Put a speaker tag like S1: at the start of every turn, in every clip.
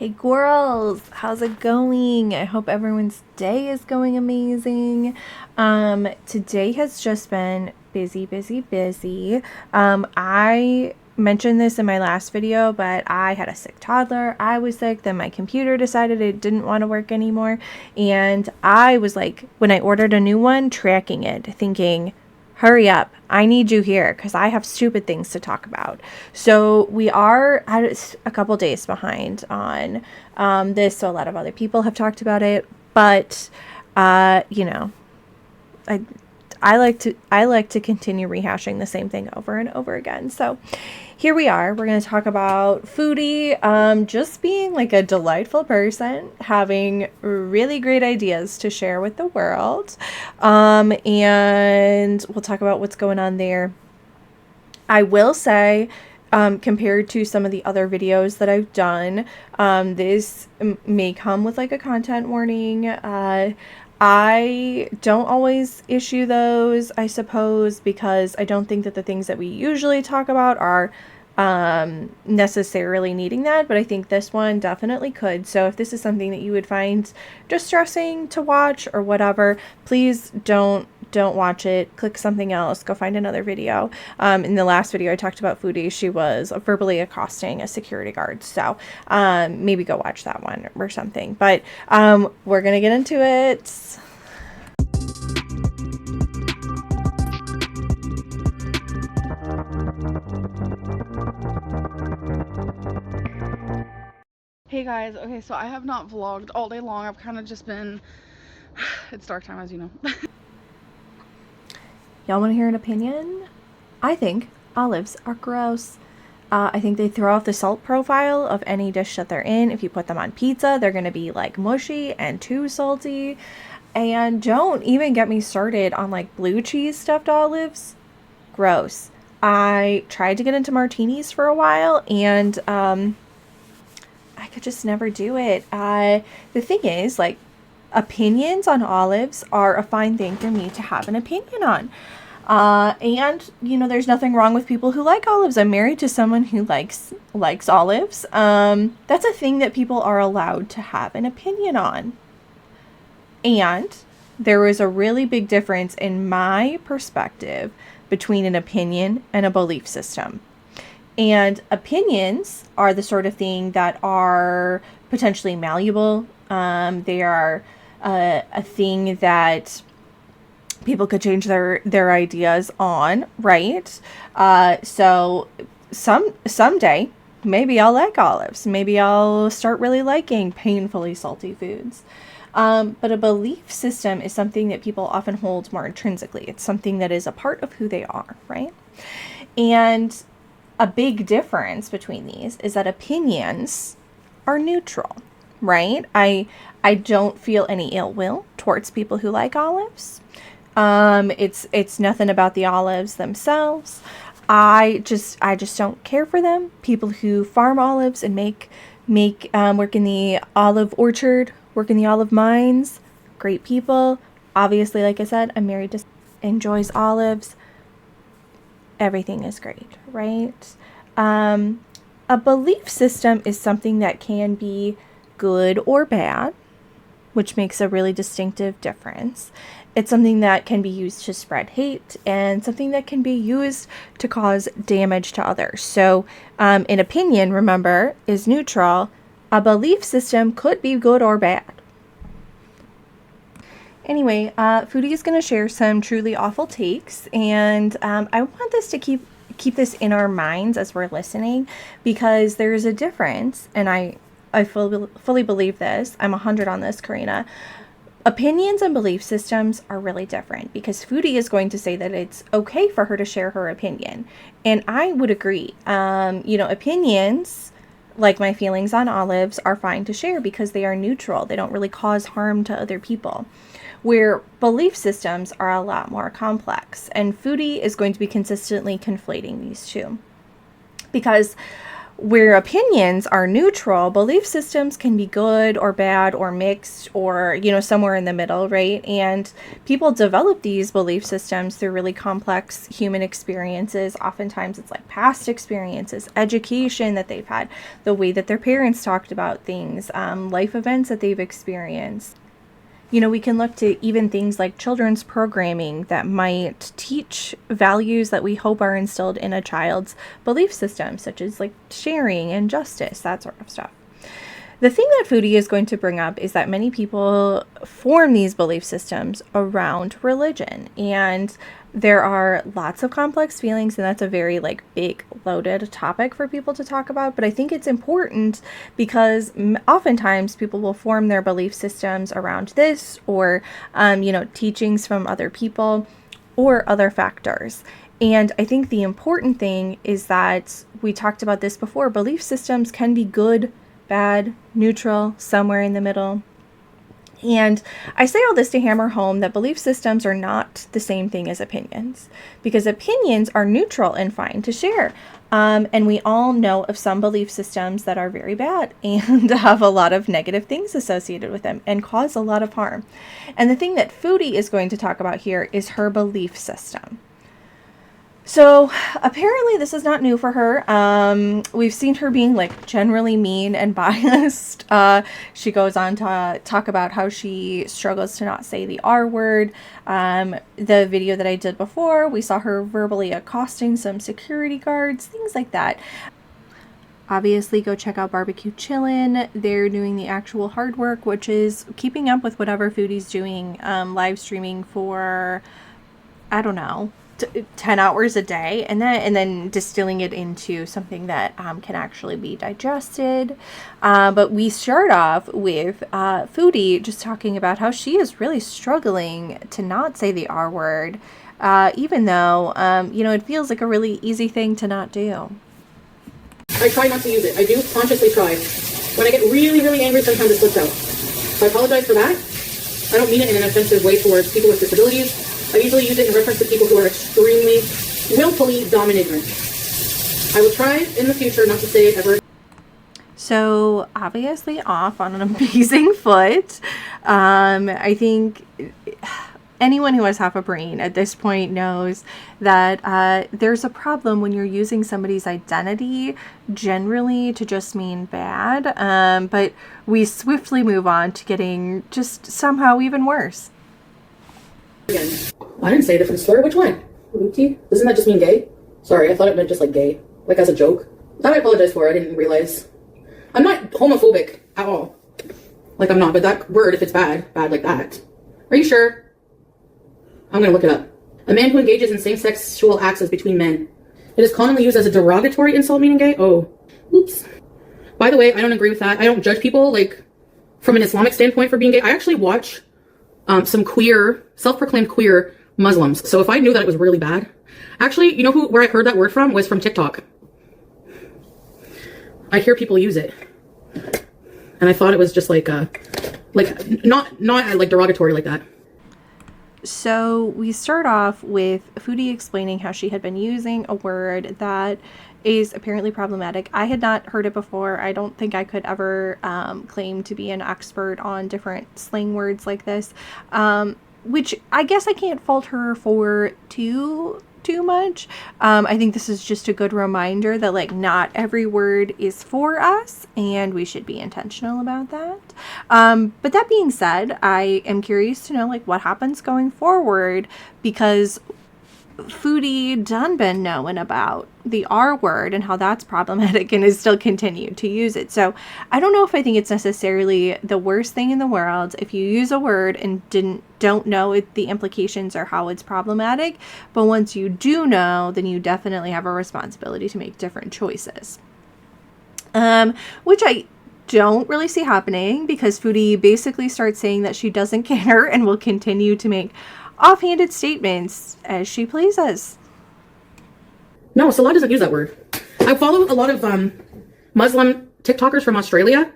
S1: Hey girls, how's it going? I hope everyone's day is going amazing. Today has just been busy, busy, busy. I mentioned this in my last video, but I had a sick toddler. I was sick, then my computer decided it didn't want to work anymore. And I was like, when I ordered a new one, tracking it, thinking, hurry up. I need you here because I have stupid things to talk about. So we are a couple days behind on this. So a lot of other people have talked about it, but you know, I I like to continue rehashing the same thing over and over again. So here we are. We're going to talk about Foodie, just being like a delightful person, having really great ideas to share with the world. And we'll talk about what's going on there. I will say, compared to some of the other videos that I've done, this may come with like a content warning. I don't always issue those, I suppose, because I don't think that the things that we usually talk about are necessarily needing that, but I think this one definitely could. So if this is something that you would find distressing to watch or whatever, please don't watch it. Click something else. Go find another video. In the last video I talked about Foodie, she was verbally accosting a security guard. So maybe go watch that one or something. But we're going to get into it.
S2: Hey guys, okay, so I have not vlogged all day long. I've kind of just been, it's dark time, as you know.
S1: Y'all want to hear an opinion? I think olives are gross. I think they throw off the salt profile of any dish that they're in. If you put them on pizza, they're going to be like mushy and too salty. And don't even get me started on like blue cheese stuffed olives. Gross. I tried to get into martinis for a while and I could just never do it. The thing is, like, opinions on olives are a fine thing for me to have an opinion on. And you know, there's nothing wrong with people who like olives. I'm married to someone who likes olives. That's a thing that people are allowed to have an opinion on. And there is a really big difference in my perspective between an opinion and a belief system. And opinions are the sort of thing that are potentially malleable. They are a thing that people could change their ideas on, right? So someday, maybe I'll like olives. Maybe I'll start really liking painfully salty foods. But a belief system is something that people often hold more intrinsically. It's something that is a part of who they are, right? And a big difference between these is that opinions are neutral, right? I don't feel any ill will towards people who like olives. It's nothing about the olives themselves. I just don't care for them. People who farm olives and make work in the olive orchard, work in the olive mines, great people. Obviously, like I said, I'm married to enjoys olives. Everything is great, right? A belief system is something that can be good or bad, which makes a really distinctive difference. It's something that can be used to spread hate and something that can be used to cause damage to others. So an opinion, remember, is neutral. A belief system could be good or bad. Anyway, Foodie is going to share some truly awful takes, and I want this to keep this in our minds as we're listening, because there is a difference, and I fully believe this. I'm 100 on this, Karina. Opinions and belief systems are really different, because Foodie is going to say that it's okay for her to share her opinion, and I would agree. Opinions, like my feelings on olives, are fine to share because they are neutral. They don't really cause harm to other people. Where belief systems are a lot more complex, and Foodie is going to be consistently conflating these two. Because Where opinions are neutral, belief systems can be good or bad or mixed or, somewhere in the middle, right? And people develop these belief systems through really complex human experiences. Oftentimes it's like past experiences, education that they've had, the way that their parents talked about things, life events that they've experienced. We can look to even things like children's programming that might teach values that we hope are instilled in a child's belief system, such as like sharing and justice, that sort of stuff. The thing that Foodie is going to bring up is that many people form these belief systems around religion, and there are lots of complex feelings, and that's a very like big loaded topic for people to talk about, but I think it's important because oftentimes people will form their belief systems around this or teachings from other people or other factors. And I think the important thing is that we talked about this before, belief systems can be good, bad, neutral, somewhere in the middle. And I say all this to hammer home that belief systems are not the same thing as opinions, because opinions are neutral and fine to share. And we all know of some belief systems that are very bad and have a lot of negative things associated with them and cause a lot of harm. And the thing that Foodie is going to talk about here is her belief system. So apparently this is not new for her. We've seen her being like generally mean and biased. She goes on to talk about how she struggles to not say the R word. The video that I did before, we saw her verbally accosting some security guards, things like that. Obviously, go check out Barbecue Chillin'. They're doing the actual hard work, which is keeping up with whatever Foodie's doing, live streaming for, I don't know, 10 hours a day, and then distilling it into something that can actually be digested. But we start off with Foodie just talking about how she is really struggling to not say the R word, even though it feels like a really easy thing to not do.
S3: I try not to use it. I do consciously try. When I get really, really angry, sometimes it slips out. So I apologize for that. I don't mean it in an offensive way towards people with disabilities. I usually use it in reference to people who are extremely, willfully dominant. I will try in the future not to say it ever.
S1: So obviously off on an amazing foot. I think anyone who has half a brain at this point knows that there's a problem when you're using somebody's identity generally to just mean bad. But we swiftly move on to getting just somehow even worse.
S3: Again, I didn't say a different slur. Which one? Luti? Doesn't that just mean gay? Sorry, I thought it meant just like gay. Like as a joke. That I apologize for. I didn't realize. I'm not homophobic at all. Like I'm not, but that word, if it's bad like that. Are you sure? I'm gonna look it up. A man who engages in same-sex sexual acts as between men. It is commonly used as a derogatory insult meaning gay. Oh, oops. By the way, I don't agree with that. I don't judge people like from an Islamic standpoint for being gay. I actually watch some queer, self-proclaimed queer Muslims. So if I knew that it was really bad, actually, you know where I heard that word from was from TikTok. I hear people use it, and I thought it was just like not like derogatory like that.
S1: So we start off with Foodie explaining how she had been using a word that is apparently problematic. I had not heard it before. I don't think I could ever claim to be an expert on different slang words like this, which I guess I can't fault her for too much. I think this is just a good reminder that like not every word is for us and we should be intentional about that. But that being said, I am curious to know like what happens going forward, because Foodie done been knowing about the R word and how that's problematic and is still continued to use it. So I don't know if I think it's necessarily the worst thing in the world if you use a word and don't know the implications or how it's problematic. But once you do know, then you definitely have a responsibility to make different choices. Which I don't really see happening, because Foodie basically starts saying that she doesn't care and will continue to make offhanded statements as she pleases.
S3: No, Salah doesn't use that word. I follow a lot of Muslim TikTokers from Australia,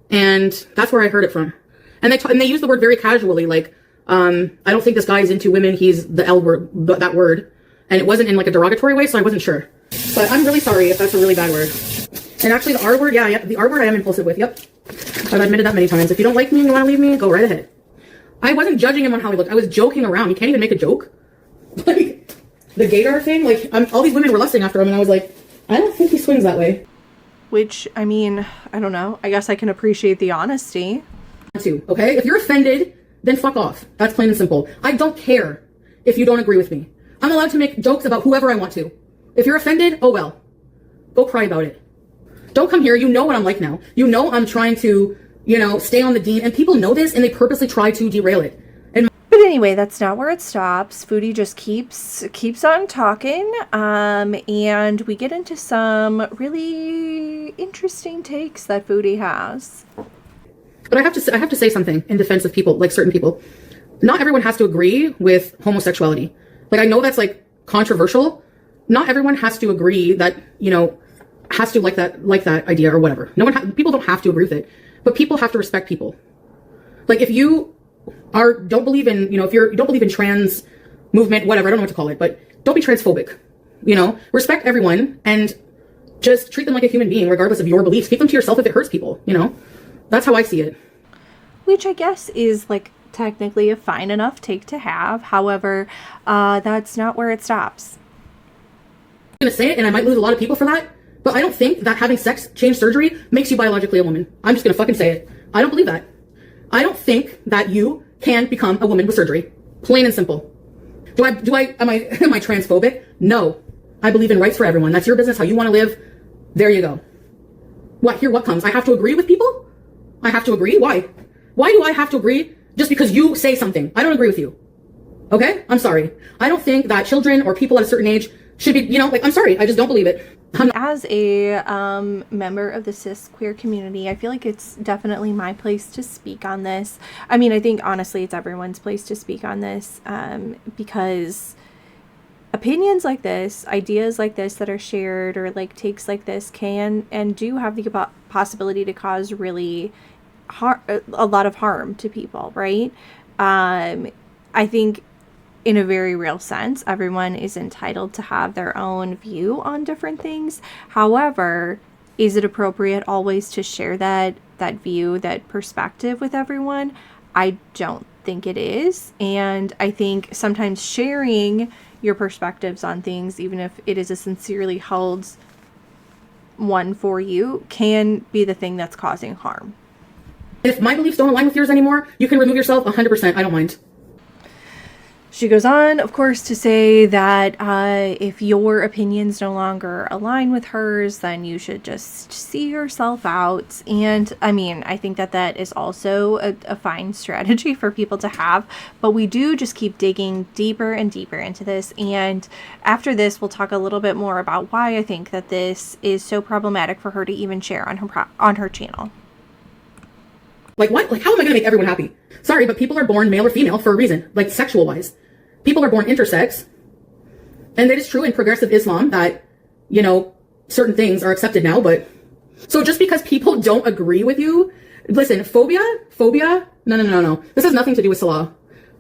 S3: and that's where I heard it from. And they use the word very casually, like I don't think this guy is into women. He's the L word, that word, and it wasn't in like a derogatory way, so I wasn't sure. But I'm really sorry if that's a really bad word. And actually the R word, yeah, the R word I am impulsive with, yep. I've admitted that many times. If you don't like me and you want to leave me, go right ahead. I wasn't judging him on how he looked. I was joking around. You can't even make a joke. Like, the gaydar thing, like, all these women were lusting after him, and I was like, I don't think he swings that way.
S1: Which, I mean, I don't know. I guess I can appreciate the honesty.
S3: Too, okay? If you're offended, then fuck off. That's plain and simple. I don't care if you don't agree with me. I'm allowed to make jokes about whoever I want to. If you're offended, oh well. Go cry about it. Don't come here. You know what I'm like now. You know I'm trying to, stay on the dean, and people know this, and they purposely try to derail it.
S1: But anyway, that's not where it stops. Foodie just keeps on talking, and we get into some really interesting takes that Foodie has.
S3: But I have to say something in defense of people, like certain people. Not everyone has to agree with homosexuality. Like, I know that's like controversial. Not everyone has to agree that, has to like that idea or whatever. People don't have to agree with it, but people have to respect people. Like, if you don't believe in, if you don't believe in trans movement, whatever, I don't know what to call it, but don't be transphobic. Respect everyone and just treat them like a human being, regardless of your beliefs. Keep them to yourself if it hurts people, That's how I see it.
S1: Which I guess is like technically a fine enough take to have. However, that's not where it stops.
S3: I'm going to say it, and I might lose a lot of people for that, but I don't think that having sex change surgery makes you biologically a woman. I'm just going to fucking say it. I don't believe that. I don't think that you can become a woman with surgery. Plain and simple. Am I transphobic? No. I believe in rights for everyone. That's your business, how you want to live. There you go. What comes? I have to agree with people? I have to agree? Why? Why do I have to agree just because you say something? I don't agree with you. Okay? I'm sorry. I don't think that children or people at a certain age should be, I'm sorry. I just don't believe it.
S1: As a member of the cis queer community, I feel like it's definitely my place to speak on this. I mean, I think honestly it's everyone's place to speak on this, because opinions like this, ideas like this that are shared, or like takes like this can and do have the possibility to cause really a lot of harm to people, right? I think in a very real sense, everyone is entitled to have their own view on different things. However, is it appropriate always to share that view, that perspective with everyone? I don't think it is. And I think sometimes sharing your perspectives on things, even if it is a sincerely held one for you, can be the thing that's causing harm.
S3: If my beliefs don't align with yours anymore, you can remove yourself 100%. I don't mind.
S1: She goes on, of course, to say that if your opinions no longer align with hers, then you should just see yourself out. And I mean, I think that is also a fine strategy for people to have. But we do just keep digging deeper and deeper into this. And after this, we'll talk a little bit more about why I think that this is so problematic for her to even share on her channel.
S3: Like, what? Like, how am I going to make everyone happy? Sorry, but people are born male or female for a reason, like sexual-wise. People are born intersex. And it is true in progressive Islam that, certain things are accepted now, but... So just because people don't agree with you... Listen, phobia? No. This has nothing to do with Salah.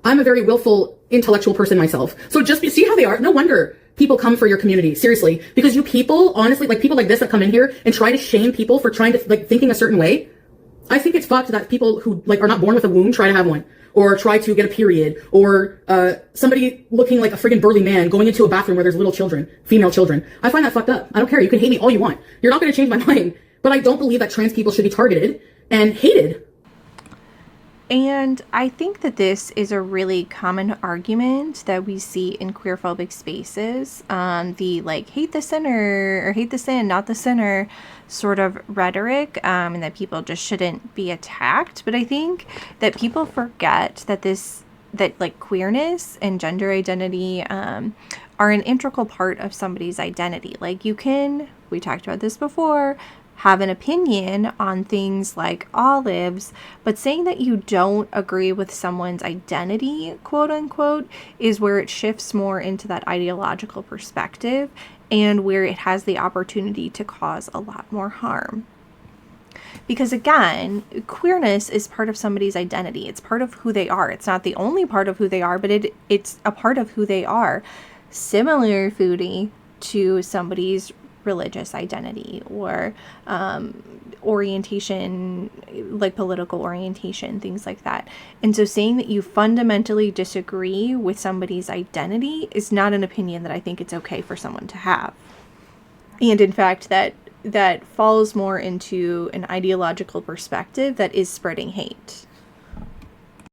S3: I'm a very willful, intellectual person myself. So just see how they are? No wonder people come for your community. Seriously. Because you people, honestly, like people like this that come in here and try to shame people for trying to, thinking a certain way... I think it's fucked that people who are not born with a womb try to have one, or try to get a period, or somebody looking like a friggin' burly man going into a bathroom where there's little children, female children. I find that fucked up. I don't care. You can hate me all you want. You're not going to change my mind. But I don't believe that trans people should be targeted and hated.
S1: And I think that this is a really common argument that we see in queerphobic spaces. The hate the sinner or hate the sin, not the sinner sort of rhetoric, and that people just shouldn't be attacked. But I think that people forget that queerness and gender identity are an integral part of somebody's identity. Like, we talked about this before, have an opinion on things like olives, but saying that you don't agree with someone's identity, quote unquote, is where it shifts more into that ideological perspective and where it has the opportunity to cause a lot more harm. Because again, queerness is part of somebody's identity. It's part of who they are. It's not the only part of who they are, but it's a part of who they are. Similar, Foodie, to somebody's religious identity or orientation, like political orientation, things like that. And so saying that you fundamentally disagree with somebody's identity is not an opinion that I think it's okay for someone to have. And in fact, that falls more into an ideological perspective that is spreading hate.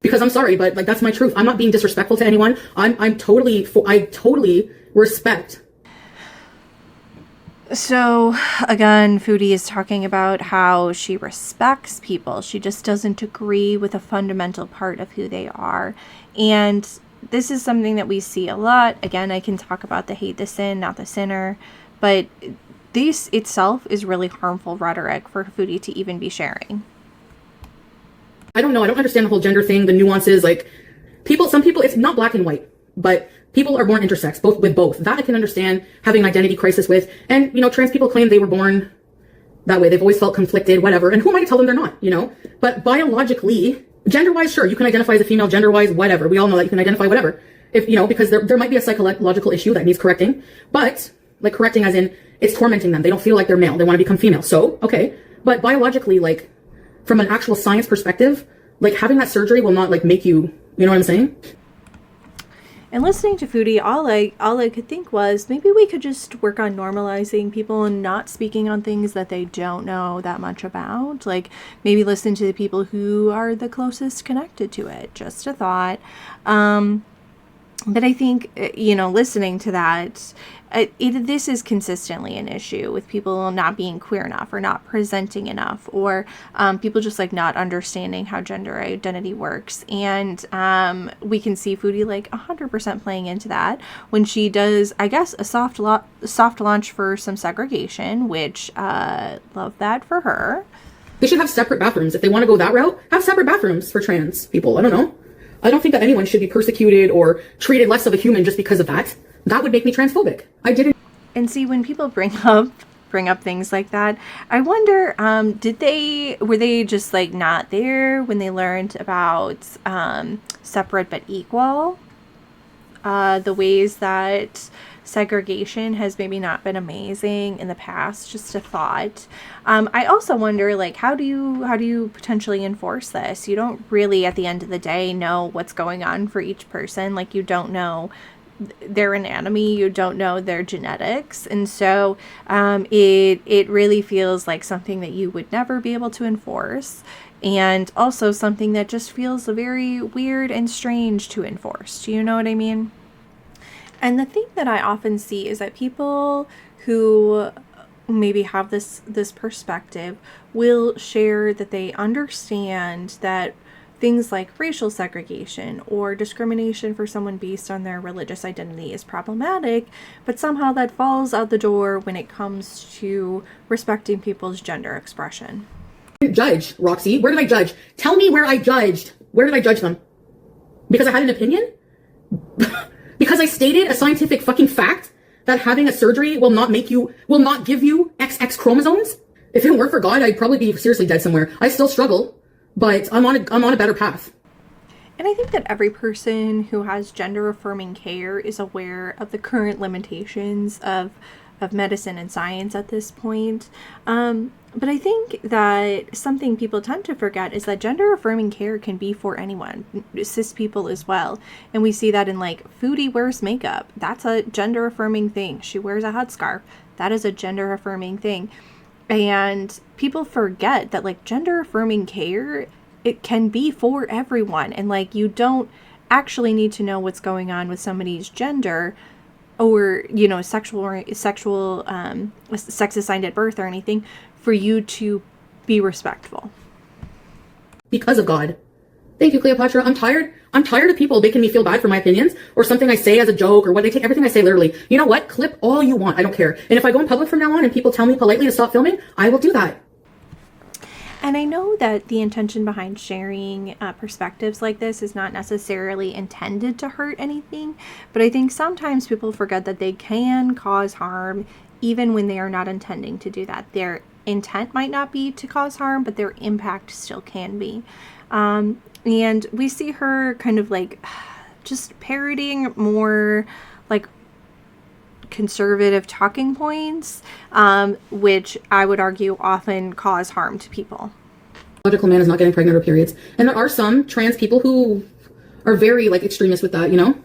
S3: Because I'm sorry, but like that's my truth. I'm not being disrespectful to anyone. I totally respect.
S1: So again, Foodie is talking about how she respects people. She just doesn't agree with a fundamental part of who they are. And this is something that we see a lot. Again, I can talk about the hate the sin, not the sinner. But this itself is really harmful rhetoric for Foodie to even be sharing.
S3: I don't know. I don't understand the whole gender thing, the nuances. Like some people, it's not black and white, but people are born intersex, both. That I can understand having an identity crisis with. And, trans people claim they were born that way. They've always felt conflicted, whatever. And who am I to tell them they're not, But biologically, gender-wise, sure, you can identify as a female, gender-wise, whatever. We all know that you can identify whatever. If, because there might be a psychological issue that needs correcting. But, like, correcting as in, it's tormenting them. They don't feel like they're male. They want to become female. So, okay. But biologically, like, from an actual science perspective, like, having that surgery will not, like, make you know what I'm saying?
S1: And listening to Foodie, all I could think was maybe we could just work on normalizing people and not speaking on things that they don't know that much about. Like maybe listen to the people who are the closest connected to it. Just a thought. But I think, listening to that, this is consistently an issue with people not being queer enough or not presenting enough or people just like not understanding how gender identity works. And we can see Foodie like 100% playing into that when she does, I guess, a soft launch for some segregation, which love that for her.
S3: They should have separate bathrooms. If they want to go that route, have separate bathrooms for trans people. I don't know. I don't think that anyone should be persecuted or treated less of a human just because of that. That would make me transphobic. I didn't.
S1: And see, when people bring up things like that, I wonder, were they just like not there when they learned about separate but equal? The ways that segregation has maybe not been amazing in the past, just a thought. I also wonder, like, how do you potentially enforce this? You don't really, at the end of the day, know what's going on for each person. Like, you don't know their anatomy, you don't know their genetics, and so it really feels like something that you would never be able to enforce, and also something that just feels very weird and strange to enforce. Do you know what I mean? And the thing that I often see is that people who maybe have this perspective will share that they understand that things like racial segregation or discrimination for someone based on their religious identity is problematic, but somehow that falls out the door when it comes to respecting people's gender expression.
S3: Judge, Roxy. Where did I judge? Tell me where I judged. Where did I judge them? Because I had an opinion? Because I stated a scientific fucking fact that having a surgery will not give you XX chromosomes? If it weren't for God, I'd probably be seriously dead somewhere. I still struggle, but I'm on a better path.
S1: And I think that every person who has gender affirming care is aware of the current limitations of medicine and science at this point. But I think that something people tend to forget is that gender affirming care can be for anyone, cis people as well. And we see that in like Foodie wears makeup. That's a gender affirming thing. She wears a headscarf. That is a gender affirming thing. And people forget that like gender affirming care, it can be for everyone. And like you don't actually need to know what's going on with somebody's gender or, sexual sex assigned at birth or anything for you to be respectful.
S3: Because of God. Thank you, Cleopatra. I'm tired of people making me feel bad for my opinions or something I say as a joke or what they take everything I say literally. You know what? Clip all you want. I don't care. And if I go in public from now on and people tell me politely to stop filming, I will do that.
S1: And I know that the intention behind sharing perspectives like this is not necessarily intended to hurt anything, but I think sometimes people forget that they can cause harm even when they are not intending to do that. Their intent might not be to cause harm, but their impact still can be. And we see her kind of like just parroting more like conservative talking points, which I would argue often cause harm to people.
S3: Biological man is not getting pregnant or periods. And there are some trans people who are very like extremist with that, you know?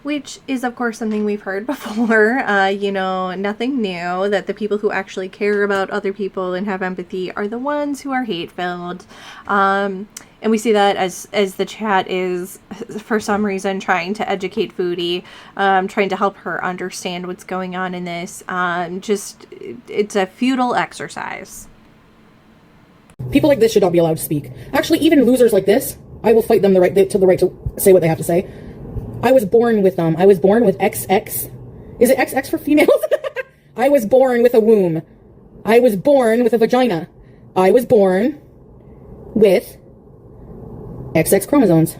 S1: Which is, of course, something we've heard before. You know, nothing new, that the people who actually care about other people and have empathy are the ones who are hate-filled. And we see that as the chat is, for some reason, trying to educate Foodie, trying to help her understand what's going on in this. It's a futile exercise.
S3: People like this should not be allowed to speak. Actually, even losers like this, I will fight them the right to say what they have to say. I was born with I was born with XX. Is it XX for females? I was born with a womb. I was born with a vagina. I was born with XX chromosomes.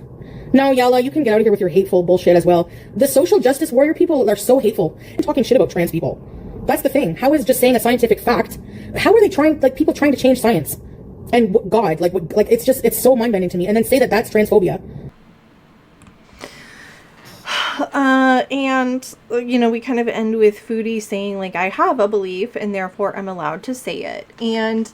S3: No, Yala, you can get out of here with your hateful bullshit as well. The social justice warrior people are so hateful and talking shit about trans people. That's the thing. How is just saying a scientific fact? How are they trying, like, people trying to change science? And God, like it's so mind-bending to me. And then say that that's transphobia.
S1: And, you know, we kind of end with Foodie saying, like, I have a belief and therefore I'm allowed to say it. And,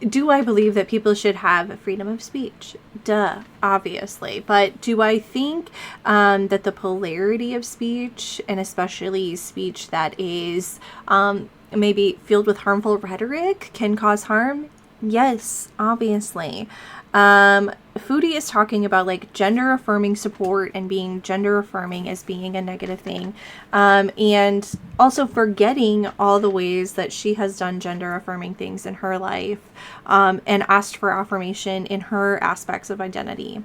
S1: do I believe that people should have freedom of speech? Duh, obviously. But do I think, that the polarity of speech, and especially speech that is, maybe filled with harmful rhetoric, can cause harm? Yes, obviously. Foodie is talking about like gender affirming support and being gender affirming as being a negative thing. And also forgetting all the ways that she has done gender affirming things in her life, and asked for affirmation in her aspects of identity.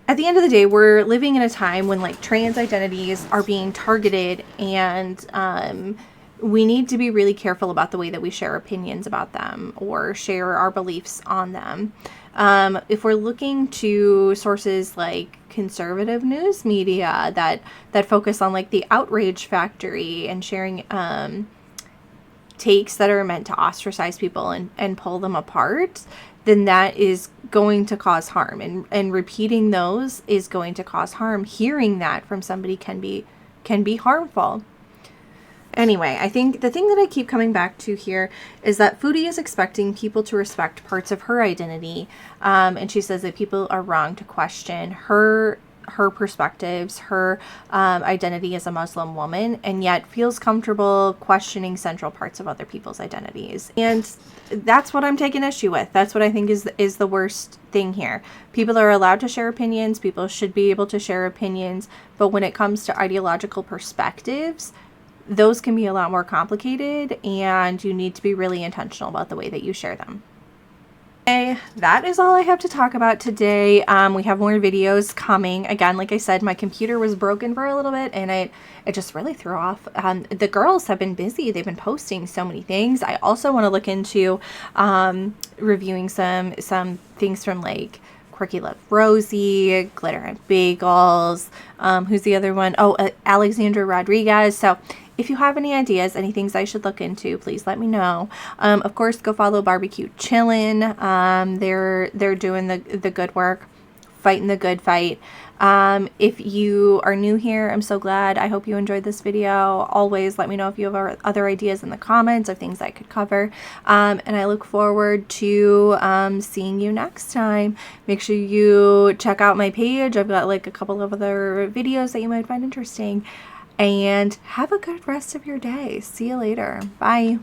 S1: At the end of the day, we're living in a time when like trans identities are being targeted, and, we need to be really careful about the way that we share opinions about them or share our beliefs on them. If we're looking to sources like conservative news media that focus on like the outrage factory and sharing takes that are meant to ostracize people and pull them apart, then that is going to cause harm. And repeating those is going to cause harm. Hearing that from somebody can be harmful. Anyway, I think the thing that I keep coming back to here is that Foodie is expecting people to respect parts of her identity. And she says that people are wrong to question her perspectives, her identity as a Muslim woman, and yet feels comfortable questioning central parts of other people's identities. And that's what I'm taking issue with. That's what I think is the worst thing here. People are allowed to share opinions. People should be able to share opinions. But when it comes to ideological perspectives, those can be a lot more complicated, and you need to be really intentional about the way that you share them. Okay, that is all I have to talk about today. We have more videos coming. Again, like I said, my computer was broken for a little bit, and it just really threw off. The girls have been busy. They've been posting so many things. I also want to look into reviewing some things from like Quirky Love Rosie, Glitter and Bagels. Who's the other one? Oh, Alexandra Rodriguez. So if you have any ideas, any things I should look into, please let me know. Of course, go follow Barbecue Chillin'. They're doing the good work, fighting the good fight. If you are new here, I'm so glad. I hope you enjoyed this video. Always let me know if you have other ideas in the comments of things I could cover. And I look forward to seeing you next time. Make sure you check out my page. I've got like a couple of other videos that you might find interesting. And have a good rest of your day. See you later. Bye.